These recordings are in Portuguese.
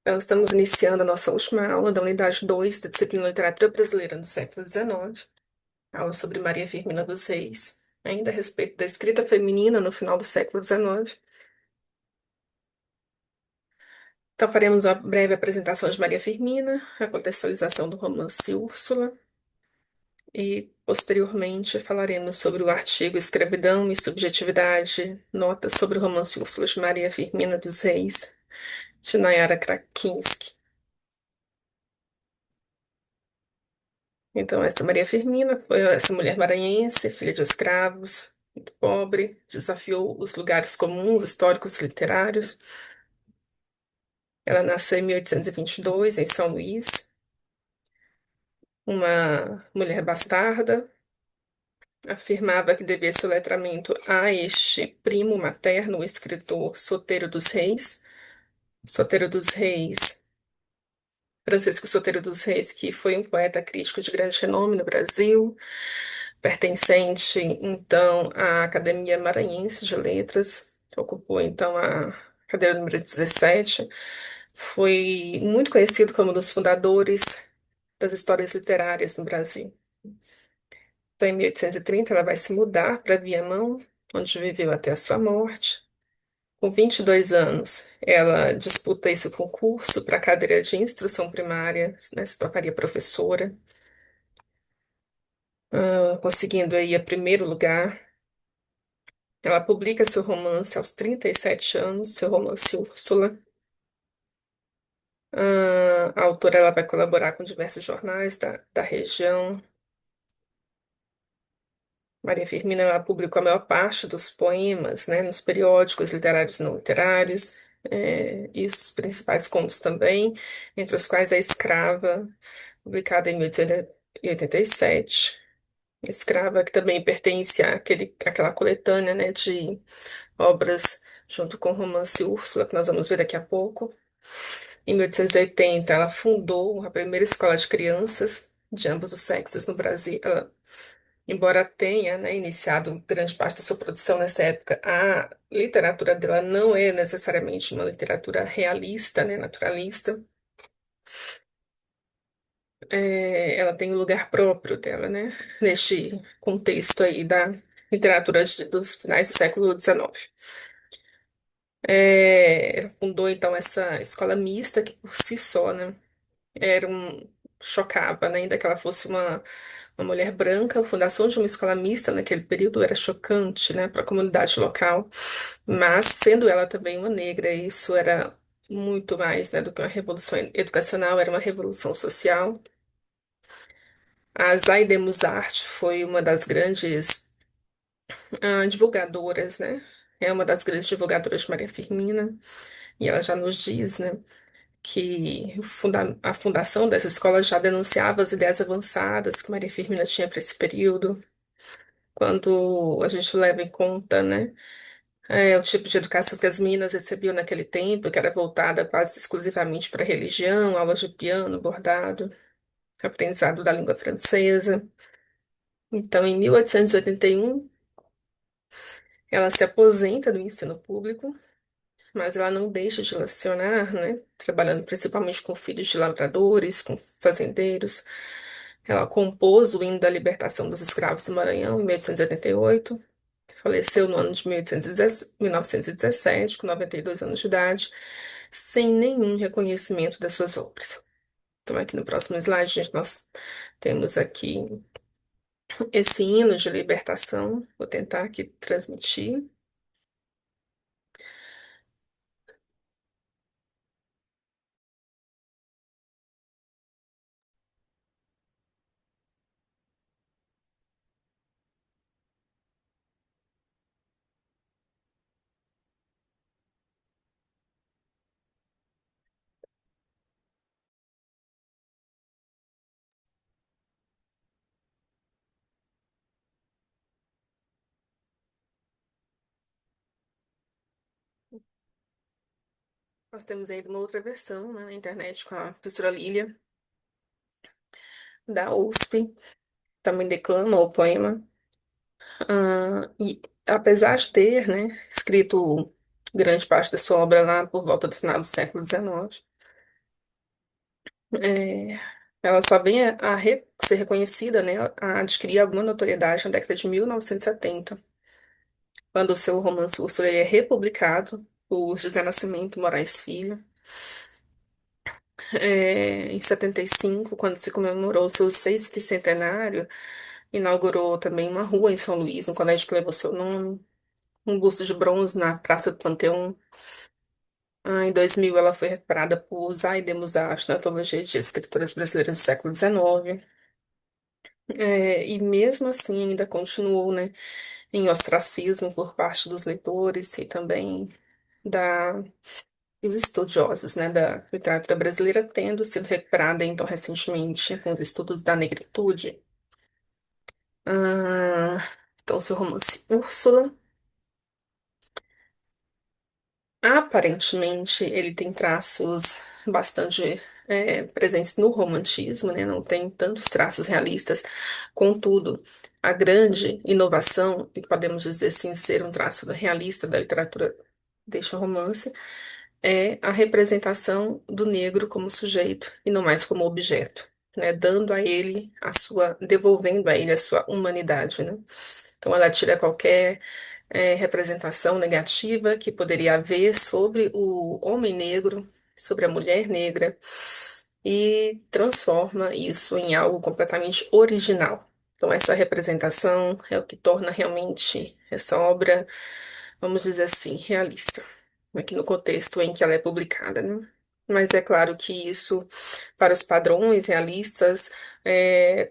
Então, estamos iniciando a nossa última aula da unidade 2 da disciplina Literatura Brasileira no século XIX, aula sobre Maria Firmina dos Reis, ainda a respeito da escrita feminina no final do século XIX. Então, faremos uma breve apresentação de Maria Firmina, a contextualização do romance Úrsula, e, posteriormente, falaremos sobre o artigo Escravidão e Subjetividade, notas sobre o romance Úrsula de Maria Firmina dos Reis, de Nayara Krakinski. Então, essa Maria Firmina foi essa mulher maranhense, filha de escravos, muito pobre, desafiou os lugares comuns históricos e literários. Ela nasceu em 1822, em São Luís, uma mulher bastarda, afirmava que devia seu letramento a este primo materno, o escritor Soteiro dos Reis. Soteiro dos Reis, Francisco Soteiro dos Reis, que foi um poeta crítico de grande renome no Brasil, pertencente então à Academia Maranhense de Letras, ocupou então a cadeira número 17, foi muito conhecido como um dos fundadores das histórias literárias no Brasil. Então, em 1830, ela vai se mudar para Viamão, onde viveu até a sua morte. Com 22 anos, ela disputa esse concurso para a cadeira de instrução primária, né, se tornaria professora, conseguindo aí a primeiro lugar. Ela publica seu romance aos 37 anos, seu romance Úrsula. A autora ela vai colaborar com diversos jornais da região. Maria Firmina ela publicou a maior parte dos poemas, né, nos periódicos literários e não literários, e os principais contos também, entre os quais A Escrava, publicada em 1887. Escrava, que também pertence àquela coletânea, né, de obras junto com o romance Úrsula, que nós vamos ver daqui a pouco. Em 1880, ela fundou a primeira escola de crianças de ambos os sexos no Brasil. Ela, embora tenha, né, iniciado grande parte da sua produção nessa época, a literatura dela não é necessariamente uma literatura realista, né, naturalista. Ela tem o lugar próprio dela, né, neste contexto aí da literatura dos finais do século XIX. Ela fundou então essa escola mista que por si só, né, era um chocava, né, ainda que ela fosse uma mulher branca, a fundação de uma escola mista naquele período era chocante, né, para a comunidade local, mas sendo ela também uma negra, isso era muito mais, né, do que uma revolução educacional, era uma revolução social. A Zaide Musart foi uma das grandes divulgadoras, né? É uma das grandes divulgadoras de Maria Firmina, e ela já nos diz, né, que a fundação dessa escola já denunciava as ideias avançadas que Maria Firmina tinha para esse período, quando a gente leva em conta, né, o tipo de educação que as meninas recebiam naquele tempo, que era voltada quase exclusivamente para religião, aulas de piano, bordado, aprendizado da língua francesa. Então, em 1881, ela se aposenta do ensino público, mas ela não deixa de lecionar, né? Trabalhando principalmente com filhos de lavradores, com fazendeiros. Ela compôs o hino da libertação dos escravos do Maranhão em 1888. Faleceu no ano de 1917, com 92 anos de idade, sem nenhum reconhecimento das suas obras. Então, aqui no próximo slide, gente, nós temos aqui esse hino de libertação. Vou tentar aqui transmitir. Nós temos ainda uma outra versão, né, na internet com a professora Lília, da USP, também declama o poema. E apesar de ter, né, escrito grande parte da sua obra lá por volta do final do século XIX, É, ela só vem ser reconhecida, né, a adquirir alguma notoriedade na década de 1970, quando o seu romance Úrsula ele é republicado por José Nascimento Moraes Filho. Em 75, quando se comemorou o seu sexto centenário, inaugurou também uma rua em São Luís, um colégio que levou seu nome, um busto de bronze na Praça do Panteão. Em 2000, ela foi recuperada por Zaide Mussachi na antologia de escritoras brasileiras do século XIX. E mesmo assim ainda continuou, né, em ostracismo por parte dos leitores e também da, dos estudiosos, né, da literatura brasileira, tendo sido recuperada então recentemente com os estudos da negritude. Ah, então, seu romance Úrsula, aparentemente, ele tem traços bastante presentes no romantismo, né? Não tem tantos traços realistas. Contudo, a grande inovação, e podemos dizer assim, ser um traço realista da literatura deste romance, é a representação do negro como sujeito e não mais como objeto, né? Dando a ele devolvendo a ele a sua humanidade, né? Então, ela tira qualquer representação negativa que poderia haver sobre o homem negro, sobre a mulher negra, e transforma isso em algo completamente original. Então, essa representação é o que torna realmente essa obra, vamos dizer assim, realista, aqui no contexto em que ela é publicada, né? Mas é claro que isso, para os padrões realistas,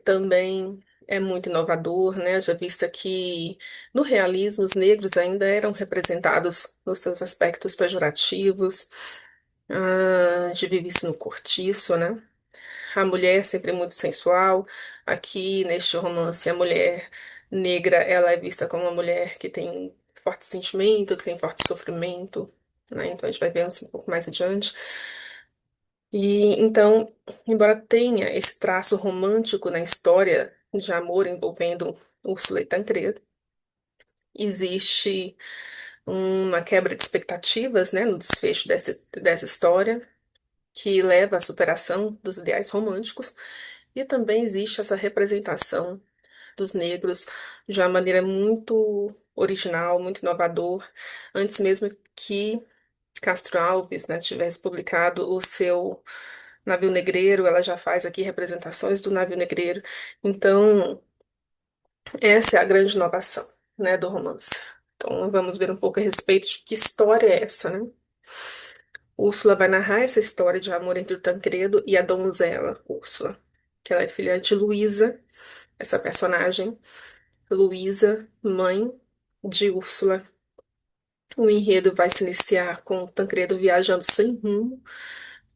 também é muito inovador, né? Já vista que no realismo os negros ainda eram representados nos seus aspectos pejorativos, de vive isso no cortiço, né? A mulher é sempre muito sensual. Aqui neste romance, a mulher negra, ela é vista como uma mulher que tem forte sentimento, que tem forte sofrimento, né? Então a gente vai ver isso um pouco mais adiante. E então, embora tenha esse traço romântico na história de amor envolvendo Úrsula e Tancredo, existe uma quebra de expectativas, né, no desfecho dessa história, que leva à superação dos ideais românticos, e também existe essa representação dos negros de uma maneira muito original, muito inovador, antes mesmo que Castro Alves, né, tivesse publicado o seu Navio Negreiro, ela já faz aqui representações do Navio Negreiro. Então, essa é a grande inovação, né, do romance. Então, vamos ver um pouco a respeito de que história é essa, né? Úrsula vai narrar essa história de amor entre o Tancredo e a donzela Úrsula, que ela é filha de Luísa, essa personagem, Luísa, mãe de Úrsula. O enredo vai se iniciar com o Tancredo viajando sem rumo,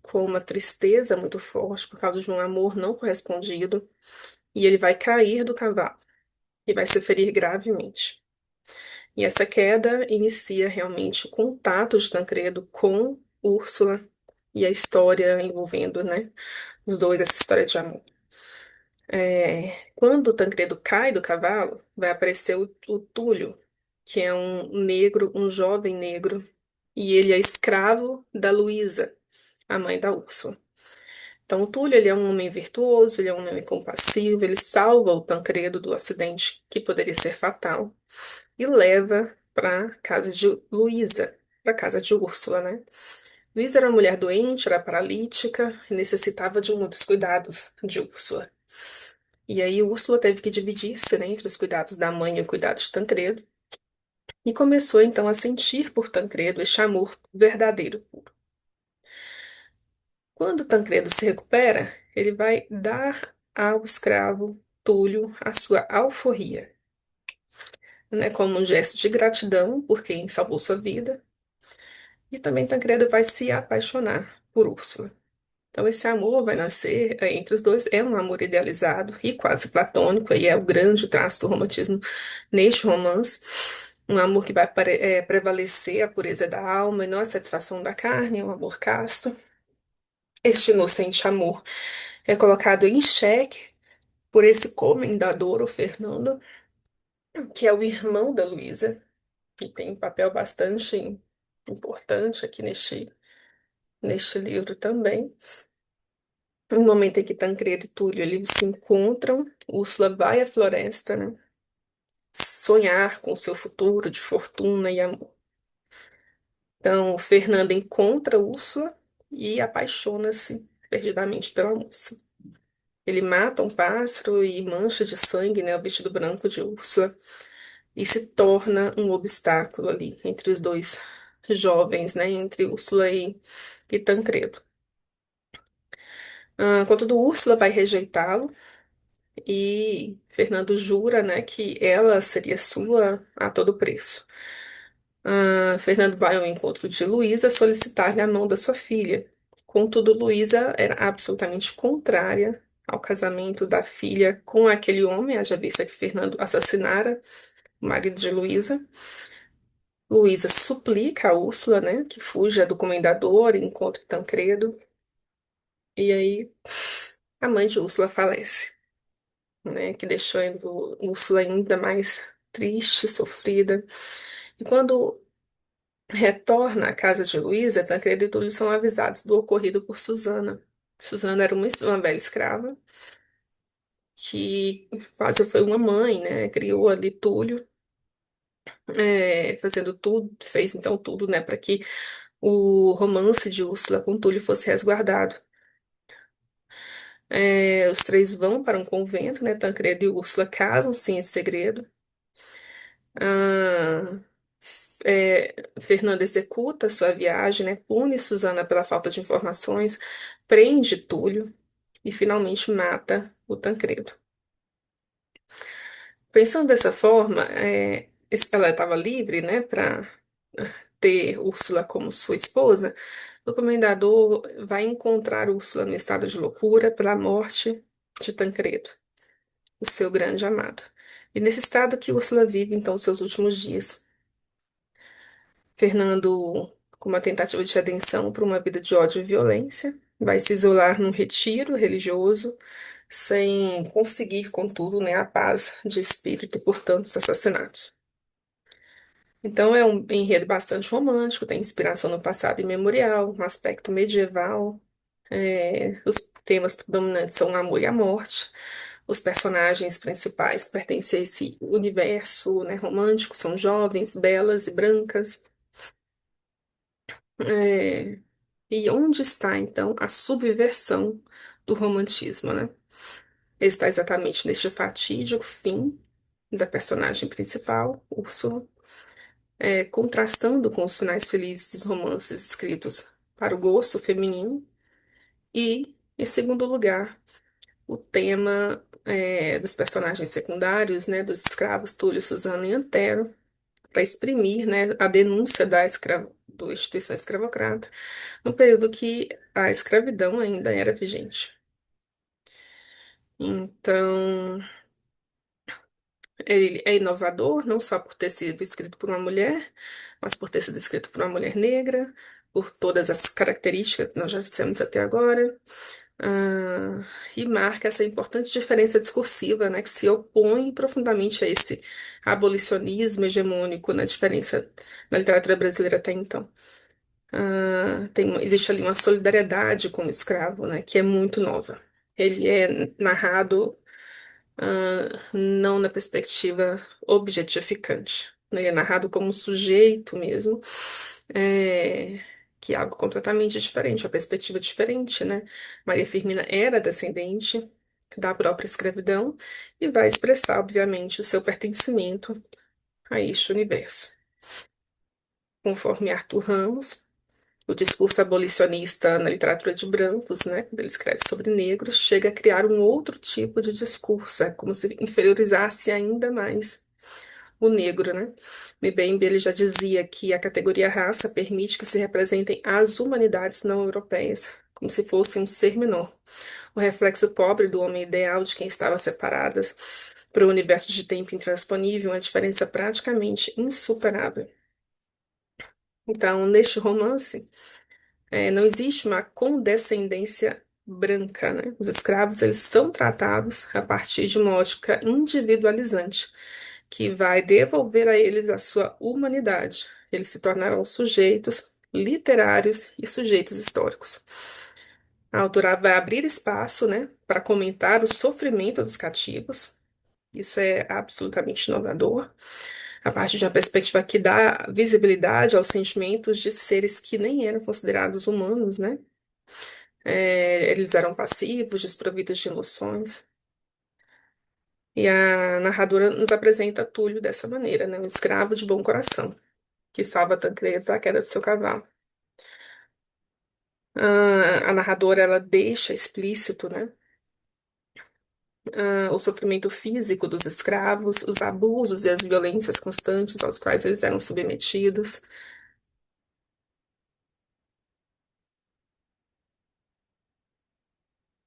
com uma tristeza muito forte por causa de um amor não correspondido, e ele vai cair do cavalo e vai se ferir gravemente. E essa queda inicia realmente o contato de Tancredo com Úrsula e a história envolvendo, né, os dois, essa história de amor. Quando o Tancredo cai do cavalo, vai aparecer o Túlio, que é um negro, um jovem negro, e ele é escravo da Luísa, a mãe da Úrsula. Então, o Túlio, ele é um homem virtuoso, ele é um homem compassivo, ele salva o Tancredo do acidente que poderia ser fatal e leva para casa de Luísa, para casa de Úrsula, né? Luísa era uma mulher doente, era paralítica e necessitava de muitos cuidados de Úrsula. E aí, Úrsula teve que dividir-se, né, entre os cuidados da mãe e o cuidado de Tancredo, e começou então a sentir por Tancredo este amor verdadeiro. Quando Tancredo se recupera, ele vai dar ao escravo Túlio a sua alforria, né, como um gesto de gratidão por quem salvou sua vida. E também Tancredo vai se apaixonar por Úrsula. Então, esse amor vai nascer entre os dois, é um amor idealizado e quase platônico, e é o grande traço do romantismo neste romance. Um amor que vai prevalecer a pureza da alma e não a satisfação da carne, é um amor casto. Este inocente amor é colocado em xeque por esse comendador, o Fernando, que é o irmão da Luísa, que tem um papel bastante importante aqui neste livro também. No momento em que Tancredo e Túlio eles se encontram, Úrsula vai à floresta, né? Sonhar com o seu futuro de fortuna e amor. Então, Fernando encontra Úrsula e apaixona-se perdidamente pela moça. Ele mata um pássaro e mancha de sangue, né, o vestido branco de Úrsula e se torna um obstáculo ali entre os dois jovens, né, entre Úrsula e Tancredo. Contudo, Úrsula vai rejeitá-lo e Fernando jura, né, que ela seria sua a todo preço. Fernando vai ao encontro de Luísa solicitar-lhe a mão da sua filha. Contudo, Luísa era absolutamente contrária ao casamento da filha com aquele homem, haja vista que Fernando assassinara o marido de Luísa. Luísa suplica a Úrsula, né, que fuja do comendador e encontre Tancredo. E aí a mãe de Úrsula falece, né, que deixando Úrsula ainda mais triste, sofrida. E quando retorna à casa de Luísa, Tancredo e Túlio são avisados do ocorrido por Susana. Susana era uma velha escrava que quase foi uma mãe, né? Criou ali Túlio, fazendo tudo, fez então tudo, né, para que o romance de Úrsula com Túlio fosse resguardado. Os três vão para um convento, né? Tancredo e Úrsula casam-se em segredo. Ah, Fernando executa sua viagem, né? Pune Susana pela falta de informações, prende Túlio e finalmente mata o Tancredo. Pensando dessa forma, ela estava livre, né, para ter Úrsula como sua esposa. O comendador vai encontrar Úrsula no estado de loucura pela morte de Tancredo, o seu grande amado. E nesse estado que Úrsula vive, então, os seus últimos dias. Fernando, com uma tentativa de redenção por uma vida de ódio e violência, vai se isolar num retiro religioso, sem conseguir, contudo, né, a paz de espírito por tantos assassinatos. Então é um enredo bastante romântico, tem inspiração no passado imemorial, um aspecto medieval. Os temas predominantes são o amor e a morte. Os personagens principais pertencem a esse universo, né, romântico, são jovens, belas e brancas. É, E onde está, então, a subversão do romantismo, né? Está exatamente neste fatídico fim da personagem principal, Úrsula, contrastando com os finais felizes dos romances escritos para o gosto feminino. E, em segundo lugar, o tema dos personagens secundários, né, dos escravos Túlio, Susana e Antero, para exprimir, né, a denúncia da instituição escravocrata, no período que a escravidão ainda era vigente. Então, ele é inovador, não só por ter sido escrito por uma mulher, mas por ter sido escrito por uma mulher negra, por todas as características que nós já dissemos até agora, ah, e marca essa importante diferença discursiva, né, que se opõe profundamente a esse abolicionismo hegemônico na diferença na literatura brasileira até então. Existe ali uma solidariedade com o escravo, né, que é muito nova. Ele é narrado não na perspectiva objetificante. Ele é narrado como um sujeito mesmo, é, que é algo completamente diferente, uma perspectiva diferente, né? Maria Firmina era descendente da própria escravidão e vai expressar, obviamente, o seu pertencimento a este universo. Conforme Arthur Ramos, o discurso abolicionista na literatura de brancos, né, quando ele escreve sobre negros, chega a criar um outro tipo de discurso, é como se inferiorizasse ainda mais o negro, né? Mbembe ele já dizia que a categoria raça permite que se representem as humanidades não europeias, como se fosse um ser menor, o reflexo pobre do homem ideal de quem estava separadas para o universo de tempo intransponível, uma diferença praticamente insuperável. Então, neste romance não existe uma condescendência branca, né? Os escravos, eles são tratados a partir de uma ótica individualizante, que vai devolver a eles a sua humanidade. Eles se tornarão sujeitos literários e sujeitos históricos. A autora vai abrir espaço, né, para comentar o sofrimento dos cativos. Isso é absolutamente inovador, a partir de uma perspectiva que dá visibilidade aos sentimentos de seres que nem eram considerados humanos, né? Eles eram passivos, desprovidos de emoções. E a narradora nos apresenta Túlio dessa maneira, né? Um escravo de bom coração, que salva Tancredo da queda do seu cavalo. A narradora, ela deixa explícito, né? O sofrimento físico dos escravos, os abusos e as violências constantes aos quais eles eram submetidos.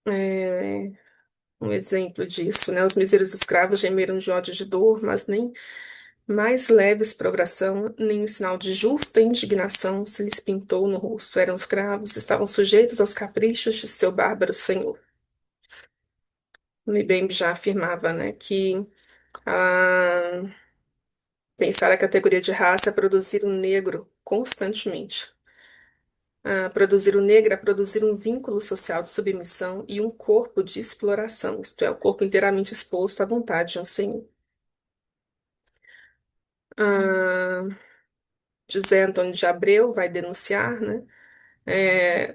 É, um exemplo disso, né? Os míseros escravos gemeram de ódio e de dor, mas nem mais leve exprobração, nem o sinal de justa indignação se lhes pintou no rosto. Eram escravos, estavam sujeitos aos caprichos de seu bárbaro senhor. Mbembe já afirmava, né, que ah, pensar a categoria de raça é produzir um negro constantemente. Produzir o negro é produzir um vínculo social de submissão e um corpo de exploração, isto é, o corpo inteiramente exposto à vontade de um senhor. Ah, José Antônio de Abreu vai denunciar, né?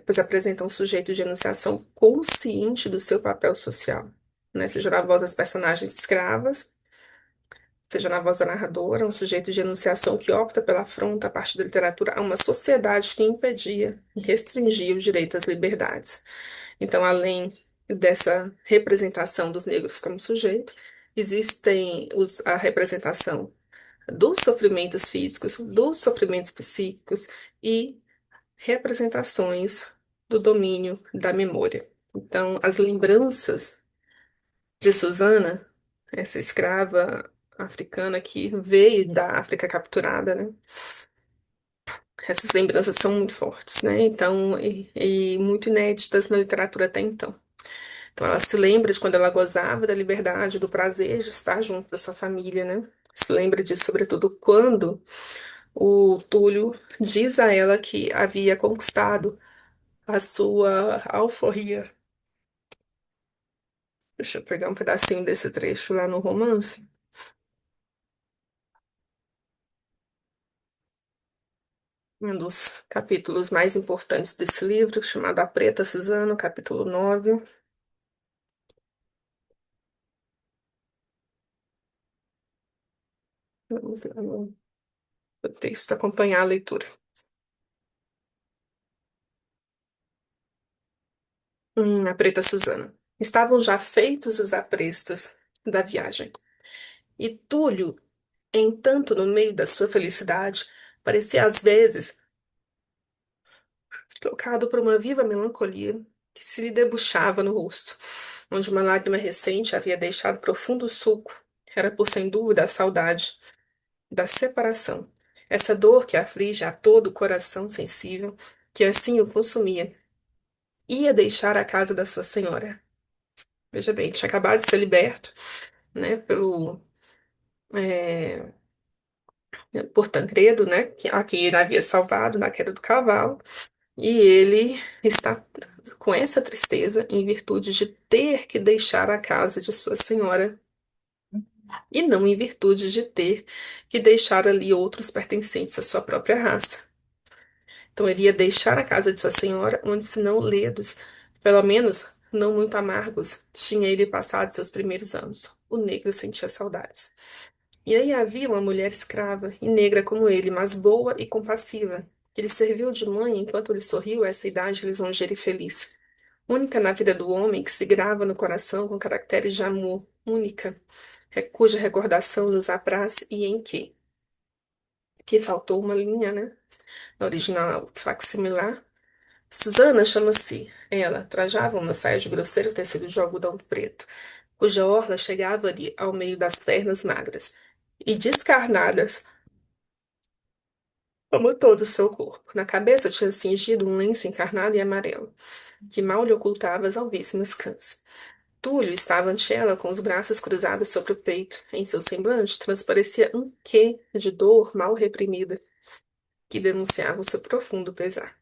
Pois apresenta um sujeito de enunciação consciente do seu papel social, né? Seja na voz das personagens escravas, seja na voz da narradora, um sujeito de enunciação que opta pela afronta a partir da literatura a uma sociedade que impedia e restringia o direito às liberdades. Então, além dessa representação dos negros como sujeito, existem a representação dos sofrimentos físicos, dos sofrimentos psíquicos e representações do domínio da memória. Então, as lembranças de Susana, essa escrava africana que veio da África capturada, né? Essas lembranças são muito fortes, né? Então, e muito inéditas na literatura até então. Então, ela se lembra de quando ela gozava da liberdade, do prazer de estar junto da sua família, né? Se lembra disso, sobretudo, quando o Túlio diz a ela que havia conquistado a sua alforria. Deixa eu pegar um pedacinho desse trecho lá no romance. Um dos capítulos mais importantes desse livro, chamado A Preta Suzana, capítulo 9. Vamos lá no texto acompanhar a leitura. A Preta Suzana. Estavam já feitos os aprestos da viagem. E Túlio, entanto, no meio da sua felicidade, parecia às vezes tocado por uma viva melancolia que se lhe debuxava no rosto, onde uma lágrima recente havia deixado profundo sulco. Era, por sem dúvida, a saudade da separação. Essa dor que aflige a todo o coração sensível, que assim o consumia. Ia deixar a casa da sua senhora. Veja bem, tinha acabado de ser liberto, né, é, por Tancredo, né, a quem ele havia salvado na queda do cavalo. E ele está com essa tristeza em virtude de ter que deixar a casa de sua senhora e não em virtude de ter que deixar ali outros pertencentes à sua própria raça. Então ele ia deixar a casa de sua senhora, onde, se não ledos, pelo menos não muito amargos, tinha ele passado seus primeiros anos. O negro sentia saudades. E aí havia uma mulher escrava e negra como ele, mas boa e compassiva, que lhe serviu de mãe enquanto lhe sorriu essa idade lisonjeira e feliz. Única na vida do homem que se grava no coração com caracteres de amor, única, cuja recordação nos apraz e em que faltou uma linha, né? Na original facsimilar. Susana chama-se. Ela trajava uma saia de grosseiro tecido de algodão preto, cuja orla chegava-lhe ao meio das pernas magras e descarnadas como todo o seu corpo. Na cabeça tinha cingido um lenço encarnado e amarelo, que mal lhe ocultava as alvíssimas cãs. Túlio estava ante ela com os braços cruzados sobre o peito. Em seu semblante transparecia um quê de dor mal reprimida, que denunciava o seu profundo pesar.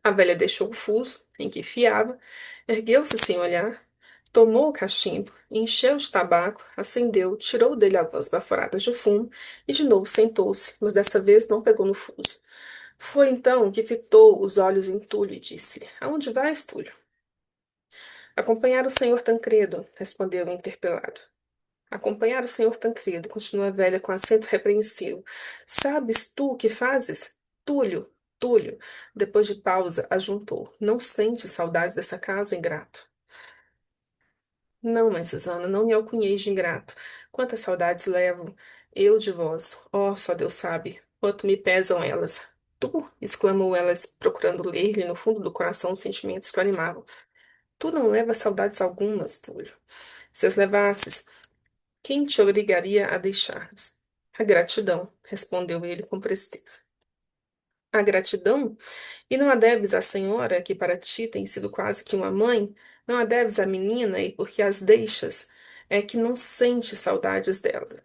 A velha deixou o fuso, em que fiava, ergueu-se sem olhar, tomou o cachimbo, encheu de tabaco, acendeu, tirou dele algumas baforadas de fumo e de novo sentou-se, mas dessa vez não pegou no fuso. Foi então que fitou os olhos em Túlio e disse-lhe: Aonde vais, Túlio? Acompanhar o senhor Tancredo, respondeu o interpelado. Acompanhar o senhor Tancredo, continua a velha com acento repreensivo. Sabes tu o que fazes? Túlio, Túlio, depois de pausa, ajuntou. Não sente saudades dessa casa, ingrato? Não, mãe Susana, não me alcunheis de ingrato. Quantas saudades levo eu de vós? Oh, só Deus sabe, quanto me pesam elas. Tu, exclamou ela, procurando ler-lhe no fundo do coração os sentimentos que o animavam. Tu não levas saudades algumas, Túlio. Se as levasses, quem te obrigaria a deixar-nos? A gratidão, respondeu ele com presteza. A gratidão? E não a deves à senhora, que para ti tem sido quase que uma mãe? Não a deves à menina, e porque as deixas, é que não sente saudades dela.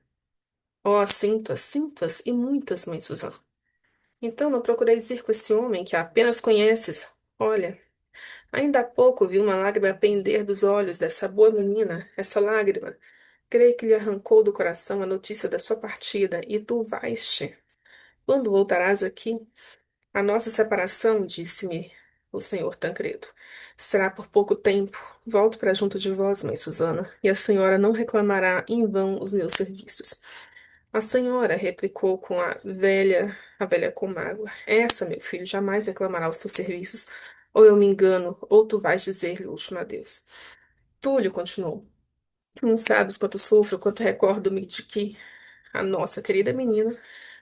Oh, sinto-as, e muitas, mãe Suzana. Então não procureis ir com esse homem que apenas conheces. Olha, ainda há pouco vi uma lágrima pender dos olhos dessa boa menina, essa lágrima. Creio que lhe arrancou do coração a notícia da sua partida, e tu vais-te. Quando voltarás aqui? A nossa separação, disse-me o senhor Tancredo, será por pouco tempo. Volto para junto de vós, mãe Susana, e a senhora não reclamará em vão os meus serviços. A senhora replicou com a velha com mágoa. Essa, meu filho, jamais reclamará os teus serviços. Ou eu me engano, ou tu vais dizer-lhe o último adeus. Túlio continuou. Não sabes quanto sofro, quanto recordo-me de que a nossa querida menina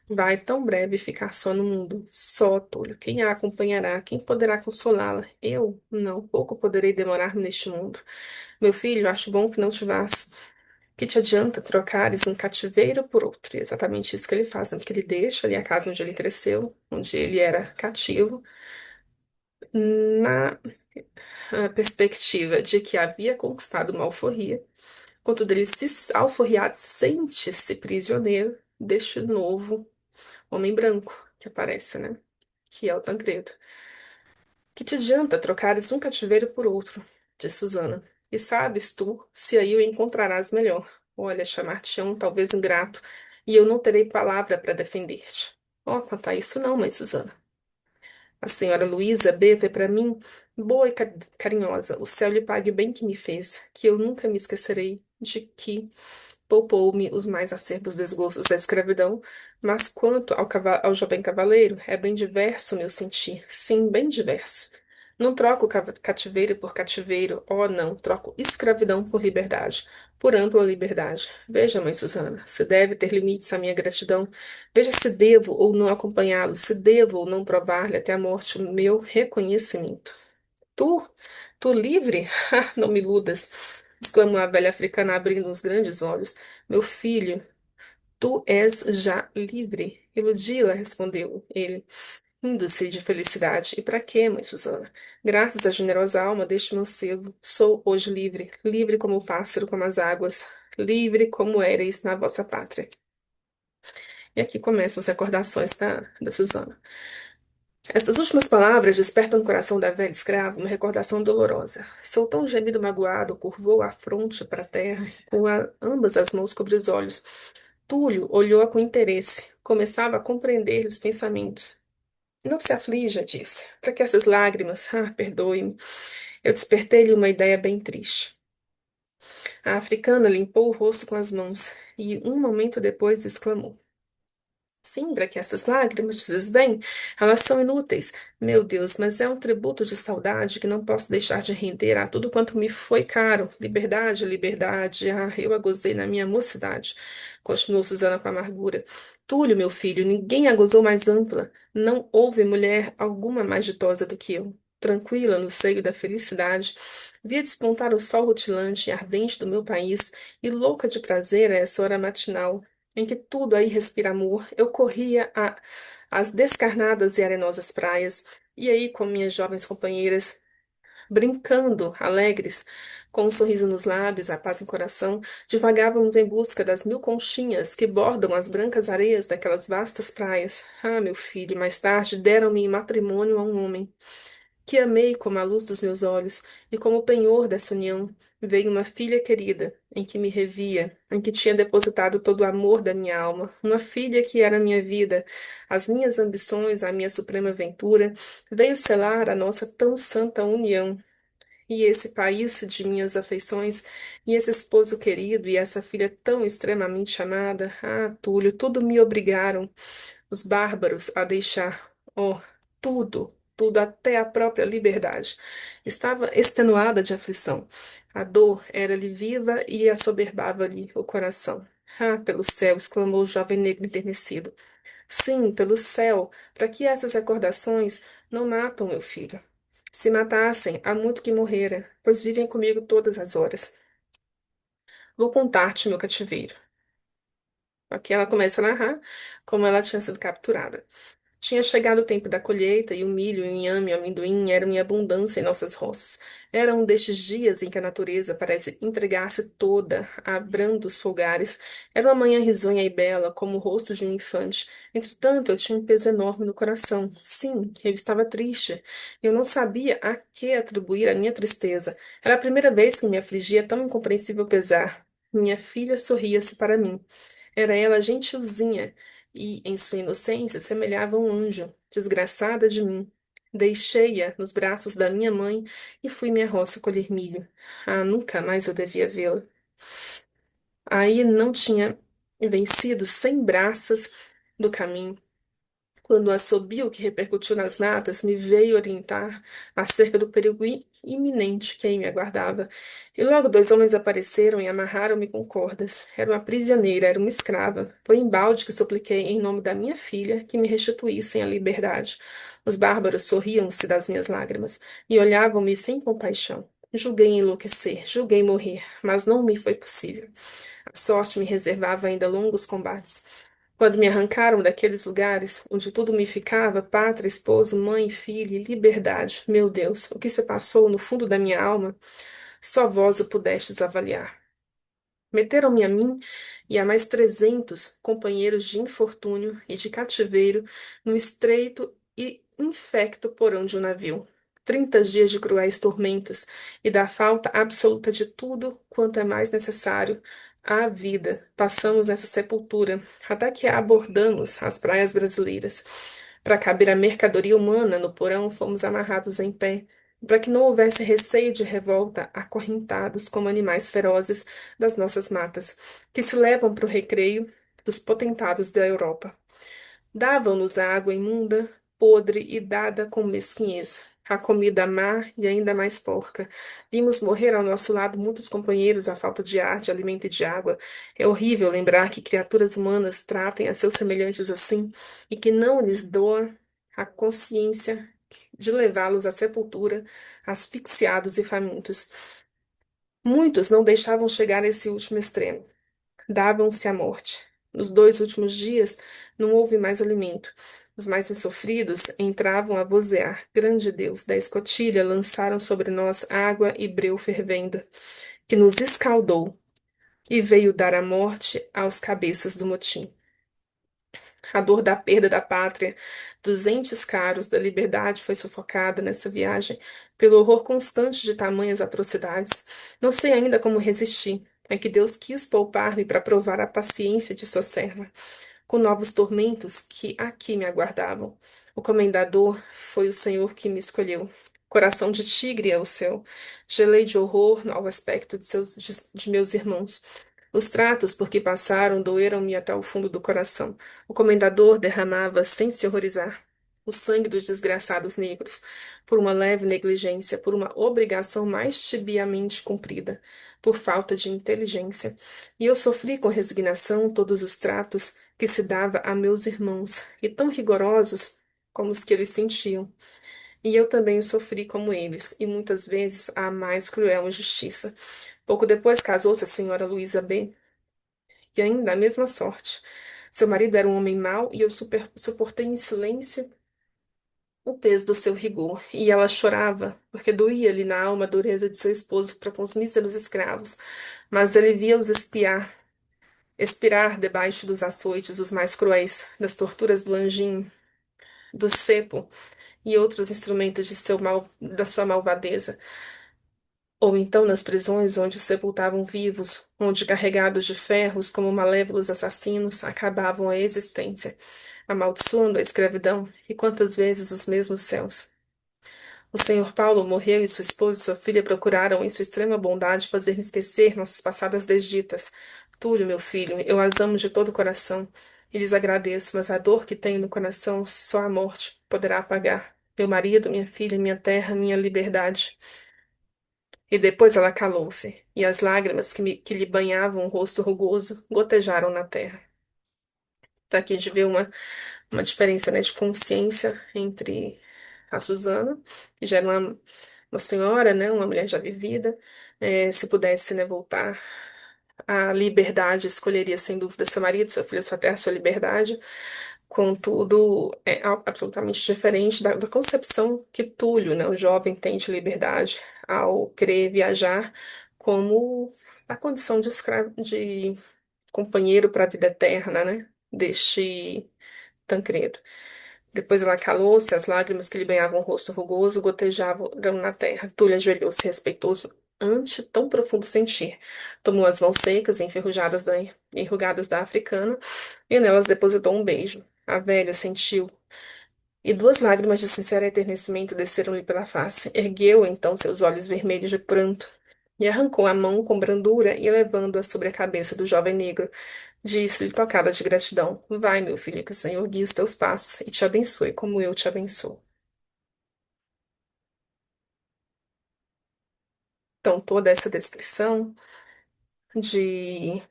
vai tão breve ficar só no mundo. Só, Túlio. Quem a acompanhará? Quem poderá consolá-la? Eu? Não. Pouco poderei demorar-me neste mundo. Meu filho, acho bom que não te vás. Que te adianta trocares um cativeiro por outro? E é exatamente isso que ele faz, né? Porque ele deixa ali a casa onde ele cresceu, onde ele era cativo, na perspectiva de que havia conquistado uma alforria. Contudo, ele se alforriado sente-se prisioneiro deste novo homem branco que aparece, né? Que é o Tancredo. Que te adianta trocares um cativeiro por outro? Diz Susana. E sabes tu se aí o encontrarás melhor. Olha, chamar-te-ão talvez ingrato, e eu não terei palavra para defender-te. Oh, quanto a isso não, mãe Susana. A senhora Luísa B vê para mim boa e carinhosa. O céu lhe pague o bem que me fez, que eu nunca me esquecerei de que poupou-me os mais acerbos desgostos da escravidão, mas quanto ao jovem cavaleiro, é bem diverso meu sentir, sim, bem diverso. Não troco cativeiro por cativeiro, oh não, troco escravidão por liberdade, por ampla liberdade. Veja, mãe Susana, se deve ter limites a minha gratidão, veja se devo ou não acompanhá-lo, se devo ou não provar-lhe até a morte o meu reconhecimento. Tu, tu livre? Ah, não me iludas, exclamou a velha africana abrindo os grandes olhos. Meu filho, tu és já livre. Iludi-la, respondeu ele, rindo-se de felicidade. E para quê, mãe Susana? Graças à generosa alma deste mancebo, sou hoje livre, livre como o pássaro, como as águas, livre como éreis na vossa pátria. E aqui começam as recordações da Susana. Estas últimas palavras despertam no coração da velha escrava uma recordação dolorosa. Soltou um gemido magoado, curvou a fronte para a terra, com ambas as mãos sobre os olhos. Túlio olhou-a com interesse, começava a compreender os pensamentos. Não se aflija, disse. Para que essas lágrimas? Ah, perdoe-me. Eu despertei-lhe uma ideia bem triste. A africana limpou o rosto com as mãos e, um momento depois, exclamou: Sim, para que essas lágrimas, dizes bem, elas são inúteis. Meu Deus, mas é um tributo de saudade que não posso deixar de render a tudo quanto me foi caro. Liberdade, liberdade, ah, eu a gozei na minha mocidade. Continuou Susana com amargura. Túlio, meu filho, ninguém a gozou mais ampla. Não houve mulher alguma mais ditosa do que eu. Tranquila no seio da felicidade, via despontar o sol rutilante e ardente do meu país, e louca de prazer a essa hora matinal em que tudo aí respira amor, eu corria às descarnadas e arenosas praias, e aí com minhas jovens companheiras, brincando, alegres, com um sorriso nos lábios, a paz no coração, divagávamos em busca das mil conchinhas que bordam as brancas areias daquelas vastas praias. Ah, meu filho, mais tarde deram-me em matrimônio a um homem. que amei como a luz dos meus olhos, e como o penhor dessa união, veio uma filha querida, em que me revia, em que tinha depositado todo o amor da minha alma, uma filha que era a minha vida, as minhas ambições, a minha suprema ventura, veio selar a nossa tão santa união. E esse país de minhas afeições, e esse esposo querido, e essa filha tão extremamente amada, ah, Túlio, tudo me obrigaram os bárbaros a deixar, oh, tudo, tudo, até a própria liberdade. Estava extenuada de aflição. A dor era-lhe viva e assoberbava-lhe o coração. Ah, pelo céu! Exclamou o jovem negro enternecido. Sim, pelo céu, para que essas recordações não matam meu filho. Se matassem, há muito que morrera, pois vivem comigo todas as horas. Vou contar-te meu cativeiro. Aqui ela começa a narrar como ela tinha sido capturada. Tinha chegado o tempo da colheita e o milho, o inhame e o amendoim eram em abundância em nossas roças. Era um destes dias em que a natureza parece entregar-se toda a brandos folgares. Era uma manhã risonha e bela, como o rosto de um infante. Entretanto, eu tinha um peso enorme no coração. Sim, eu estava triste. Eu não sabia a que atribuir a minha tristeza. Era a primeira vez que me afligia tão incompreensível pesar. Minha filha sorria-se para mim. Era ela gentilzinha e, em sua inocência, semelhava um anjo. Desgraçada de mim. Deixei-a nos braços da minha mãe e fui-me à roça colher milho. Ah, nunca mais eu devia vê-la. Aí não tinha vencido 100 braças do caminho quando o assobio que repercutiu nas matas me veio orientar acerca do perigo iminente que aí me aguardava. E logo 2 homens apareceram e amarraram-me com cordas. Era uma prisioneira, era uma escrava. Foi embalde que supliquei em nome da minha filha que me restituíssem a liberdade. Os bárbaros sorriam-se das minhas lágrimas e olhavam-me sem compaixão. Julguei enlouquecer, julguei morrer, mas não me foi possível. A sorte me reservava ainda longos combates. Quando me arrancaram daqueles lugares onde tudo me ficava, pátria, esposo, mãe, filho e liberdade, meu Deus, o que se passou no fundo da minha alma, só vós o pudestes avaliar. Meteram-me a mim e a mais 300 companheiros de infortúnio e de cativeiro no estreito e infecto porão de um navio. 30 dias de cruéis tormentos e da falta absoluta de tudo quanto é mais necessário à vida. Passamos nessa sepultura até que abordamos as praias brasileiras. Para caber a mercadoria humana no porão, fomos amarrados em pé, para que não houvesse receio de revolta, acorrentados como animais ferozes das nossas matas, que se levam para o recreio dos potentados da Europa. Davam-nos a água imunda, podre e dada com mesquinhez, a comida má e ainda mais porca. Vimos morrer ao nosso lado muitos companheiros à falta de ar, de alimento e de água. É horrível lembrar que criaturas humanas tratem a seus semelhantes assim e que não lhes doa a consciência de levá-los à sepultura, asfixiados e famintos. Muitos não deixavam chegar a esse último extremo. Davam-se à morte. Nos 2 últimos dias não houve mais alimento. Os mais insofridos entravam a vozear. Grande Deus, da escotilha lançaram sobre nós água e breu fervendo, que nos escaldou e veio dar a morte aos cabeças do motim. A dor da perda da pátria, dos entes caros, da liberdade foi sufocada nessa viagem pelo horror constante de tamanhas atrocidades. Não sei ainda como resistir. É que Deus quis poupar-me para provar a paciência de sua serva com novos tormentos que aqui me aguardavam. O comendador foi o Senhor que me escolheu. Coração de tigre é o céu. Gelei de horror ao aspecto de meus irmãos. Os tratos por que passaram doeram-me até o fundo do coração. O comendador derramava, sem se horrorizar, o sangue dos desgraçados negros, por uma leve negligência, por uma obrigação mais tibiamente cumprida, por falta de inteligência. E eu sofri com resignação todos os tratos que se dava a meus irmãos, e tão rigorosos como os que eles sentiam. E eu também o sofri como eles, e muitas vezes a mais cruel injustiça. Pouco depois casou-se a senhora Luísa B., e ainda a mesma sorte. Seu marido era um homem mau, e eu suportei em silêncio o peso do seu rigor, e ela chorava, porque doía-lhe na alma a dureza de seu esposo para com os míseros escravos, mas ele via-os expirar debaixo dos açoites os mais cruéis, das torturas do anjinho, do cepo e outros instrumentos de da sua malvadeza. Ou então nas prisões onde os sepultavam vivos, onde carregados de ferros como malévolos assassinos acabavam a existência, amaldiçoando a escravidão e quantas vezes os mesmos céus. O senhor Paulo morreu e sua esposa e sua filha procuraram, em sua extrema bondade, fazer-me esquecer nossas passadas desditas. Túlio, meu filho, eu as amo de todo o coração e lhes agradeço, mas a dor que tenho no coração só a morte poderá apagar. Meu marido, minha filha, minha terra, minha liberdade. E depois ela calou-se, e as lágrimas que lhe banhavam o rosto rugoso gotejaram na terra. Tá aqui de ver uma diferença, né, de consciência entre a Susana, que já era uma senhora, né, uma mulher já vivida, se pudesse, né, voltar à liberdade, escolheria sem dúvida seu marido, sua filha, sua terra, sua liberdade. Contudo, é absolutamente diferente da concepção que Túlio, né, o jovem, tem de liberdade ao querer viajar como a condição de escravo, de companheiro para a vida eterna, né, deste Tancredo. Depois ela calou-se, as lágrimas que lhe banhavam o rosto rugoso gotejavam na terra. Túlio ajoelhou-se respeitoso ante tão profundo sentir. Tomou as mãos secas e enrugadas da africana e nelas depositou um beijo. A velha sentiu, e duas lágrimas de sincero enternecimento desceram-lhe pela face. Ergueu então seus olhos vermelhos de pranto e arrancou a mão com brandura e levando-a sobre a cabeça do jovem negro, disse-lhe tocada de gratidão: Vai, meu filho, que o Senhor guie os teus passos e te abençoe como eu te abençoo. Então, toda essa descrição de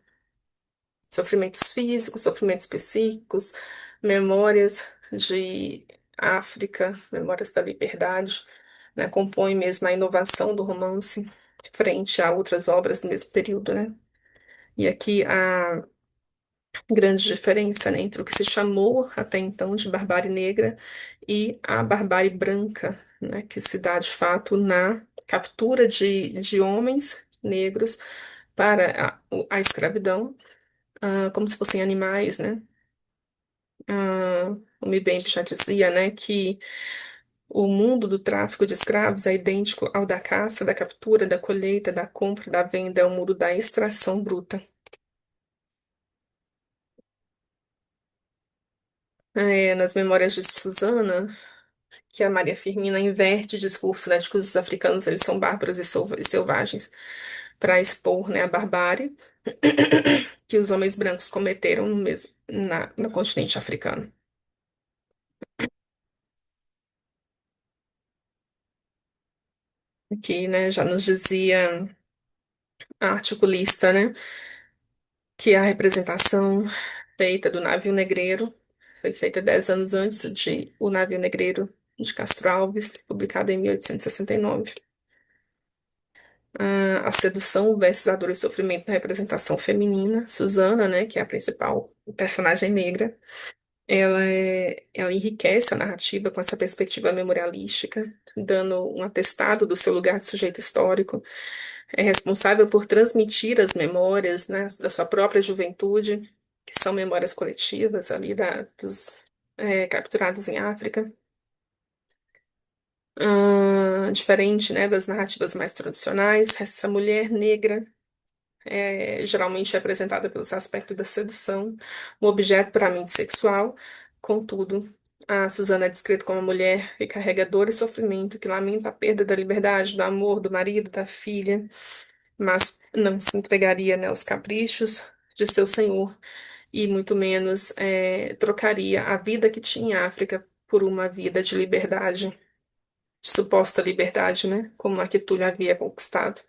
sofrimentos físicos, sofrimentos psíquicos, memórias de África, memórias da liberdade, né, compõe mesmo a inovação do romance frente a outras obras do mesmo período, né? E aqui a grande diferença, né, entre o que se chamou até então de barbárie negra e a barbárie branca, né, que se dá de fato na captura de homens negros para a escravidão, como se fossem animais, né? O Mbembe já dizia, né, que o mundo do tráfico de escravos é idêntico ao da caça, da captura, da colheita, da compra, da venda, é o mundo da extração bruta. Nas Memórias de Susana, que a Maria Firmina inverte o discurso, né, de que os africanos eles são bárbaros e e selvagens, para expor, né, a barbárie que os homens brancos cometeram no continente africano. Aqui, né, já nos dizia a articulista, né, que a representação feita do navio negreiro foi feita 10 anos antes de O Navio Negreiro de Castro Alves, publicado em 1869. A sedução versus a dor e sofrimento na representação feminina. Susana, né, que é a principal personagem negra, ela enriquece a narrativa com essa perspectiva memorialística, dando um atestado do seu lugar de sujeito histórico. É responsável por transmitir as memórias, né, da sua própria juventude, que são memórias coletivas ali dos capturados em África. Diferente, né, das narrativas mais tradicionais, essa mulher negra geralmente é apresentada pelo seu aspecto da sedução, um objeto puramente sexual. Contudo, a Susana é descrita como uma mulher que carrega dor e sofrimento, que lamenta a perda da liberdade, do amor, do marido, da filha, mas não se entregaria, né, aos caprichos de seu senhor e muito menos trocaria a vida que tinha em África por uma vida de liberdade, de suposta liberdade, né, como a que Túlio havia conquistado.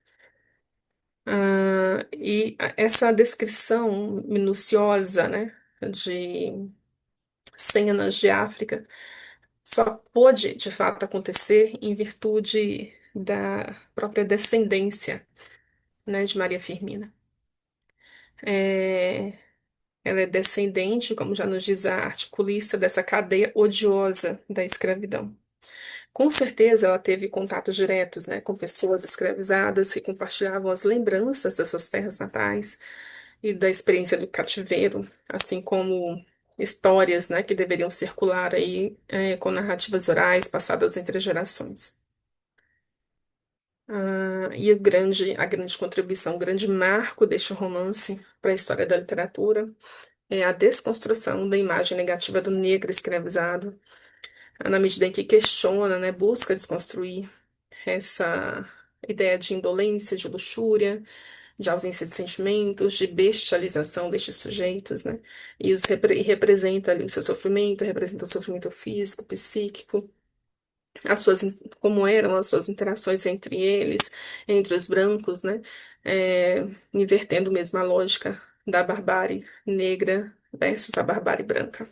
Essa descrição minuciosa, né, de cenas de África só pôde, de fato, acontecer em virtude da própria descendência, né, de Maria Firmina. É, ela é descendente, como já nos diz a articulista, dessa cadeia odiosa da escravidão. Com certeza ela teve contatos diretos, né, com pessoas escravizadas que compartilhavam as lembranças das suas terras natais e da experiência do cativeiro, assim como histórias, né, que deveriam circular aí, com narrativas orais passadas entre gerações. E a grande contribuição, o grande marco deste romance para a história da literatura é a desconstrução da imagem negativa do negro escravizado, na medida em que questiona, né, busca desconstruir essa ideia de indolência, de luxúria, de ausência de sentimentos, de bestialização destes sujeitos, né? E representa ali o seu sofrimento, representa o sofrimento físico, psíquico, como eram as suas interações entre eles, entre os brancos, né? É, invertendo mesmo a lógica da barbárie negra versus a barbárie branca.